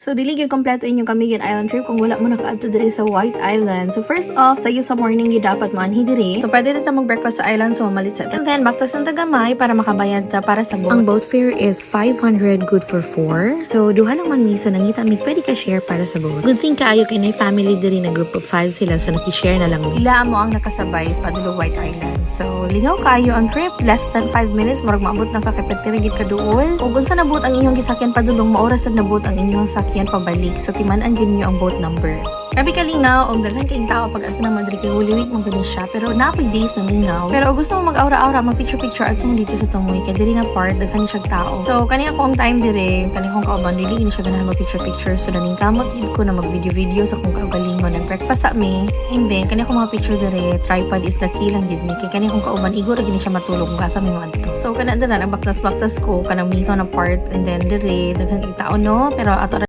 So dili gyud kompleto inyong Camiguin Island trip kung wala mo nakaadto diri sa White Island. So first off, sayo sa morning gyud dapat maanhi diri. So pwede ta mag-breakfast sa island so mamalit sa. And then baktas ng Tagamay para makabayad ta para sa boat. Ang boat fare is 500 good for 4. So duha lang man miso nangita mig pwede ka share para sa boat. Good thing kaayo kay nay family diri na group of 5 sila so naki-share na lang. Sila mo ang nakasabay sa padulong White Island. So lingaw kaayo ang trip, less than 5 minutes murag maabot na ka kay pwede gid ka duol. Ug unsa nabot ang inyong gisakyan padulong maoras sad nabot ang inyong sakyan pabalik. So timan-an gyud niyo ang boat number. Grabe kalingaw, og daghan kayong tao pag ato na Madrid kay Holy Week magani siya. Pero napoy days na lingaw. Pero gusto mo mag-aura-aura, mag-picture-picture at dito sa Tungoy kay diri nga part daghan siya tao. So kani ako ang time dire, kani kong kauban dili ni siya ganahan mag-picture-picture. So daning kamot gid ko na mag-video-video sa kung kaugalingon nag-breakfast sa me. And then kani ako mga picture dire, tripod is the key lang gid ni. Kay kani kong kauban igor gid siya matulog kung asa mi adto. So kana dira ang baktas-baktas ko kanang mito na part and then dire daghan kay tao no, pero ato